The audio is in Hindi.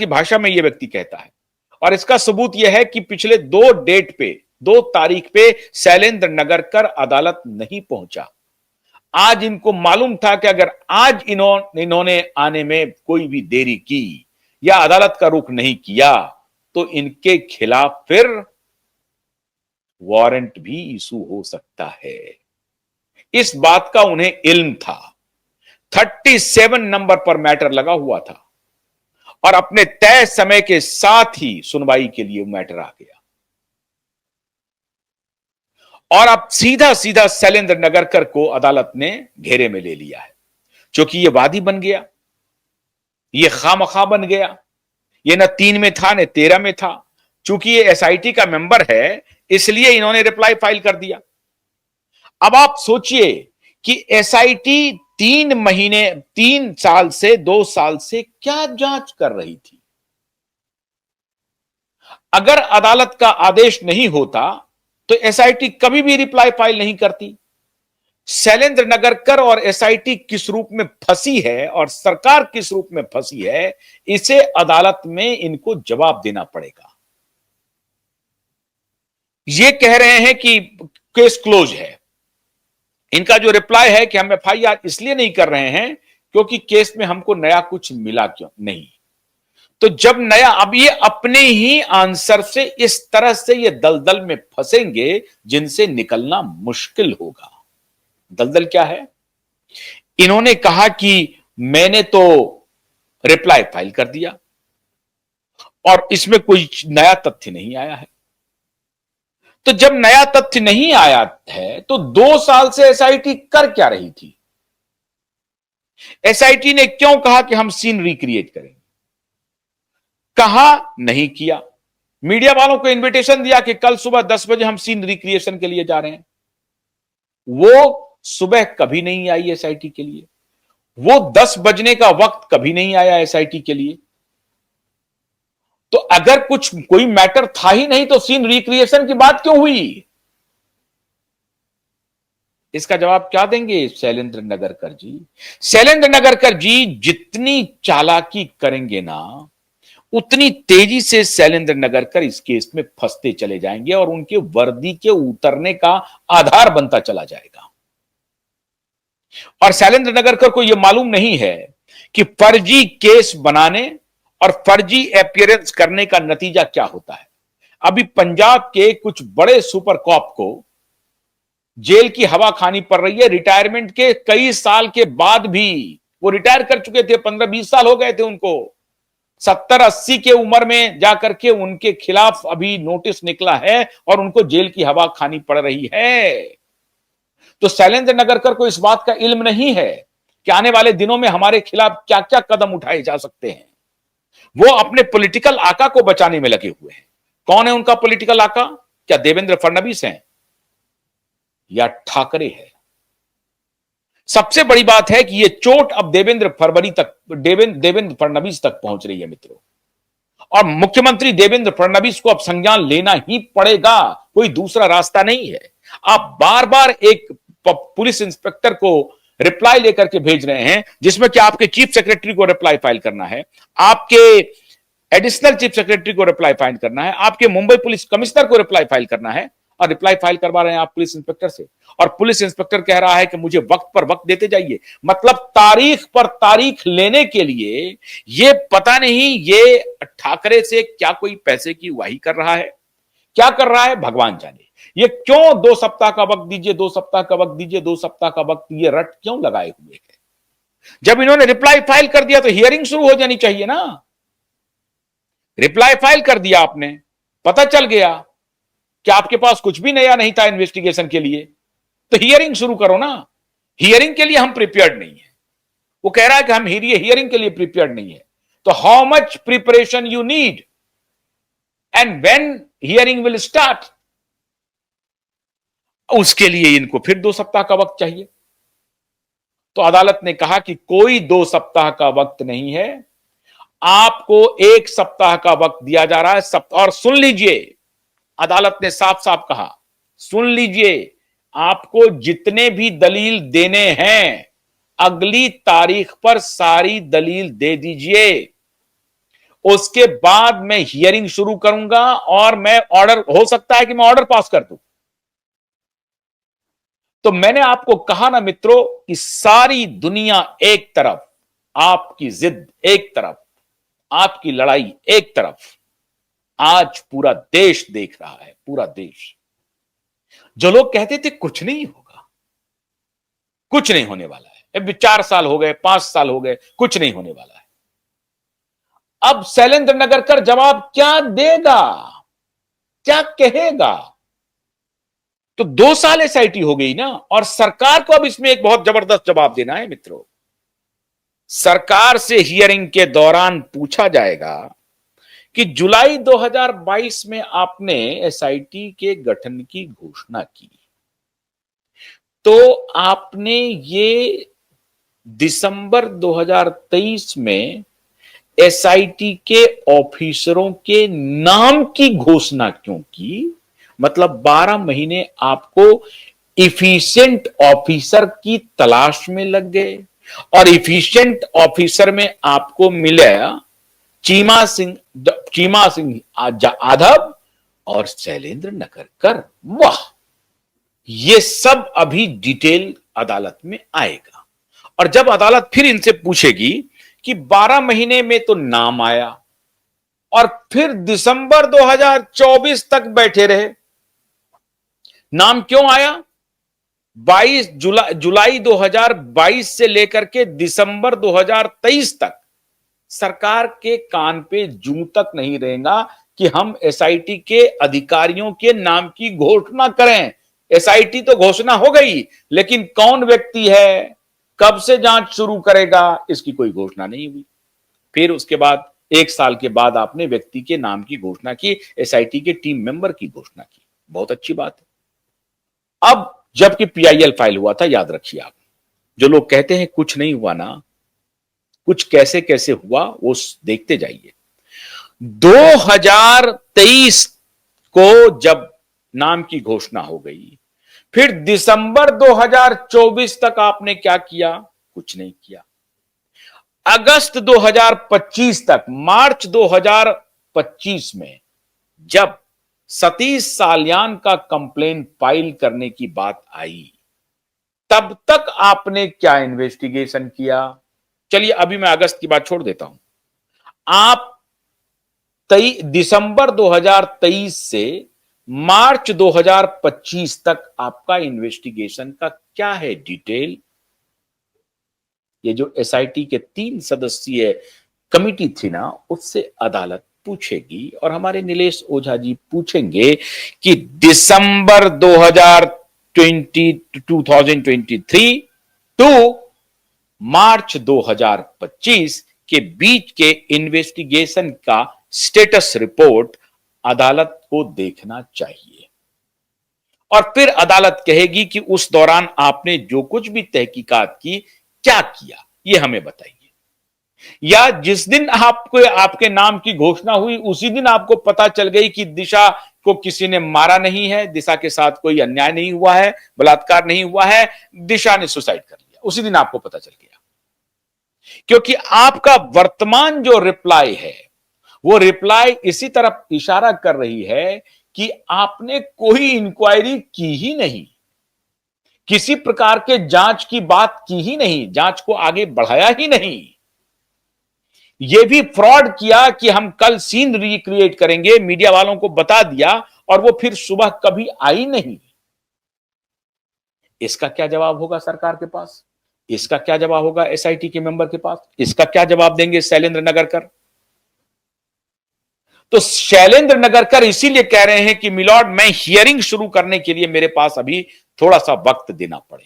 की भाषा में यह व्यक्ति कहता है। और इसका सबूत यह है कि पिछले 2 तारीख पे शैलेंद्र नगरकर अदालत नहीं पहुंचा। आज इनको मालूम था कि अगर आज इन्होंने आने में कोई भी देरी की या अदालत का रुख नहीं किया तो इनके खिलाफ फिर वारंट भी इशू हो सकता है। इस बात का उन्हें इल्म था। 37 नंबर पर मैटर लगा हुआ था और अपने तय समय के साथ ही सुनवाई के लिए मैटर आ गया और अब सीधा सीधा शैलेंद्र नगरकर को अदालत ने घेरे में ले लिया है। क्योंकि यह वादी बन गया, यह खामखा बन गया, यह न 3 में था न 13 में था। चूंकि ये एसआईटी का मेंबर है इसलिए इन्होंने रिप्लाई फाइल कर दिया। अब आप सोचिए कि एसआईटी 3 साल से 2 साल से क्या जांच कर रही थी। अगर अदालत का आदेश नहीं होता तो एसआईटी कभी भी रिप्लाई फाइल नहीं करती। शैलेंद्र नगरकर और एसआईटी किस रूप में फंसी है और सरकार किस रूप में फंसी है, इसे अदालत में इनको जवाब देना पड़ेगा। ये कह रहे हैं कि केस क्लोज है। इनका जो रिप्लाई है कि हम एफआईआर इसलिए नहीं कर रहे हैं क्योंकि केस में हमको नया कुछ मिला क्यों नहीं। तो जब नया, अब ये अपने ही आंसर से इस तरह से ये दलदल में फंसेंगे जिनसे निकलना मुश्किल होगा। दलदल क्या है? इन्होंने कहा कि मैंने तो रिप्लाई फाइल कर दिया और इसमें कोई नया तथ्य नहीं आया है। तो जब नया तथ्य नहीं आया है तो 2 साल से एसआईटी कर क्या रही थी? एसआईटी ने क्यों कहा कि हम सीन रिक्रिएट करेंगे? कहा नहीं किया। मीडिया वालों को इनविटेशन दिया कि कल सुबह 10 बजे हम सीन रिक्रिएशन के लिए जा रहे हैं। वो सुबह कभी नहीं आई एसआईटी के लिए। वो 10 बजने का वक्त कभी नहीं आया एसआईटी के लिए। तो अगर कोई मैटर था ही नहीं तो सीन रिक्रिएशन की बात क्यों हुई? इसका जवाब क्या देंगे शैलेंद्र नगरकर जी? शैलेंद्र नगरकर जी जितनी चालाकी करेंगे ना उतनी तेजी से शैलेंद्र नगरकर इस केस में फंसते चले जाएंगे और उनके वर्दी के उतरने का आधार बनता चला जाएगा। और शैलेंद्र नगरकर को यह मालूम नहीं है कि फर्जी केस बनाने और फर्जी अपीयरेंस करने का नतीजा क्या होता है। अभी पंजाब के कुछ बड़े सुपर कॉप को जेल की हवा खानी पड़ रही है। रिटायरमेंट के कई साल के बाद भी, वो रिटायर कर चुके थे, 15-20 साल हो गए थे उनको, 70-80 के उम्र में जाकर के उनके खिलाफ अभी नोटिस निकला है और उनको जेल की हवा खानी पड़ रही है। तो शैलेंद्र नगरकर को इस बात का इल्म नहीं है कि आने वाले दिनों में हमारे खिलाफ क्या क्या कदम उठाए जा सकते हैं। वो अपने पॉलिटिकल आका को बचाने में लगे हुए हैं। कौन है उनका पॉलिटिकल आका? क्या देवेंद्र फडणवीस हैं या ठाकरे है? सबसे बड़ी बात है कि ये चोट अब देवेंद्र फडणवीस तक पहुंच रही है मित्रों। और मुख्यमंत्री देवेंद्र फडणवीस को अब संज्ञान लेना ही पड़ेगा, कोई दूसरा रास्ता नहीं है। आप बार बार एक पुलिस इंस्पेक्टर को रिप्लाई लेकर के भेज रहे हैं जिसमें कि आपके चीफ सेक्रेटरी को रिप्लाई फाइल करना है, आपके एडिशनल चीफ सेक्रेटरी को रिप्लाई फाइल करना है, आपके मुंबई पुलिस कमिश्नर को रिप्लाई फाइल करना है और रिप्लाई फाइल करवा रहे हैं आप पुलिस इंस्पेक्टर से। और पुलिस इंस्पेक्टर कह रहा है कि मुझे वक्त पर वक्त देते जाइए। मतलब तारीख पर तारीख लेने के लिए ये पता नहीं ये ठाकरे से क्या कोई पैसे की वाही कर रहा है, क्या कर रहा है भगवान जाने। ये क्यों 2 सप्ताह का वक्त दीजिए, 2 सप्ताह का वक्त दीजिए, 2 सप्ताह का वक्त, ये रट क्यों लगाए हुए है? जब इन्होंने रिप्लाई फाइल कर दिया तो हियरिंग शुरू हो जानी चाहिए ना। रिप्लाई फाइल कर दिया आपने, पता चल गया कि आपके पास कुछ भी नया नहीं था इन्वेस्टिगेशन के लिए, तो हियरिंग शुरू करो ना। हियरिंग के लिए हम प्रिपेयर्ड नहीं है। वो कह रहा है कि हम हियरिंग के लिए प्रिपेयर्ड नहीं है। तो how much preparation you need and when hearing will start? उसके लिए इनको फिर 2 सप्ताह का वक्त चाहिए। तो अदालत ने कहा कि कोई 2 सप्ताह का वक्त नहीं है, आपको 1 सप्ताह का वक्त दिया जा रहा है। और सुन लीजिए, अदालत ने साफ साफ कहा, सुन लीजिए, आपको जितने भी दलील देने हैं अगली तारीख पर सारी दलील दे दीजिए। उसके बाद मैं हियरिंग शुरू करूंगा और मैं ऑर्डर, हो सकता है कि मैं ऑर्डर पास कर दूं। तो मैंने आपको कहा ना मित्रों कि सारी दुनिया एक तरफ, आपकी जिद एक तरफ, आपकी लड़ाई एक तरफ, आज पूरा देश देख रहा है, पूरा देश। जो लोग कहते थे कुछ नहीं होगा, कुछ नहीं होने वाला है, अब 4 साल हो गए, 5 साल हो गए, कुछ नहीं होने वाला है, अब शैलेंद्र नगरकर जवाब क्या देगा, क्या कहेगा? तो 2 साल एसआईटी हो गई ना, और सरकार को अब इसमें एक बहुत जबरदस्त जवाब देना है मित्रों। सरकार से हियरिंग के दौरान पूछा जाएगा कि जुलाई 2022 में आपने एसआईटी के गठन की घोषणा की, तो आपने ये दिसंबर 2023 में एसआईटी के ऑफिसरों के नाम की घोषणा क्यों की? मतलब 12 महीने आपको इफिशिएंट ऑफिसर की तलाश में लग गए, और इफिशिएंट ऑफिसर में आपको मिला चीमा सिंह यादव और शैलेंद्र नगरकर। वाह! ये सब अभी डिटेल अदालत में आएगा, और जब अदालत फिर इनसे पूछेगी कि 12 महीने में तो नाम आया और फिर दिसंबर 2024 तक बैठे रहे, नाम क्यों आया? 22 जुलाई 2022 से लेकर के दिसंबर 2023 तक सरकार के कान पे जूं तक नहीं रहेगा कि हम एसआईटी के अधिकारियों के नाम की घोषणा करें। एसआईटी तो घोषणा हो गई, लेकिन कौन व्यक्ति है, कब से जांच शुरू करेगा, इसकी कोई घोषणा नहीं हुई। फिर उसके बाद 1 साल के बाद आपने व्यक्ति के नाम की घोषणा की, एसआईटी के टीम मेंबर की घोषणा की, बहुत अच्छी बात है। अब जबकि पीआईएल फाइल हुआ था, याद रखिए आप, जो लोग कहते हैं कुछ नहीं हुआ ना, कुछ कैसे कैसे हुआ वो देखते जाइए। 2023 को जब नाम की घोषणा हो गई, फिर दिसंबर 2024 तक आपने क्या किया? कुछ नहीं किया। अगस्त 2025 तक, मार्च 2025 में जब सतीश साल्यान का कंप्लेन फाइल करने की बात आई, तब तक आपने क्या इन्वेस्टिगेशन किया? चलिए अभी मैं अगस्त की बात छोड़ देता हूं। आप दिसंबर 2023 से मार्च 2025 तक आपका इन्वेस्टिगेशन का क्या है डिटेल? ये जो एसआईटी के 3 सदस्यीय कमिटी थी ना, उससे अदालत पूछेगी, और हमारे नीलेश ओझा जी पूछेंगे कि दिसंबर 2023 टू मार्च 2025 के बीच के इन्वेस्टिगेशन का स्टेटस रिपोर्ट अदालत को देखना चाहिए, और फिर अदालत कहेगी कि उस दौरान आपने जो कुछ भी तहकीकात की, क्या किया, यह हमें बताइए। या जिस दिन आपको आपके नाम की घोषणा हुई, उसी दिन आपको पता चल गई कि दिशा को किसी ने मारा नहीं है, दिशा के साथ कोई अन्याय नहीं हुआ है, बलात्कार नहीं हुआ है, दिशा ने सुसाइड कर लिया, उसी दिन आपको पता चल गया। क्योंकि आपका वर्तमान जो रिप्लाई है, वो रिप्लाई इसी तरफ इशारा कर रही है कि आपने कोई इंक्वायरी की ही नहीं, किसी प्रकार के जांच की बात की ही नहीं, जांच को आगे बढ़ाया ही नहीं। यह भी फ्रॉड किया कि हम कल सीन रिक्रिएट करेंगे, मीडिया वालों को बता दिया, और वो फिर सुबह कभी आई नहीं। इसका क्या जवाब होगा सरकार के पास? इसका क्या जवाब होगा एसआईटी के मेंबर के पास? इसका क्या जवाब देंगे शैलेंद्र नगरकर? तो शैलेंद्र नगरकर इसीलिए कह रहे हैं कि मिलॉर्ड, मैं हियरिंग शुरू करने के लिए मेरे पास अभी थोड़ा सा वक्त देना पड़ेगा।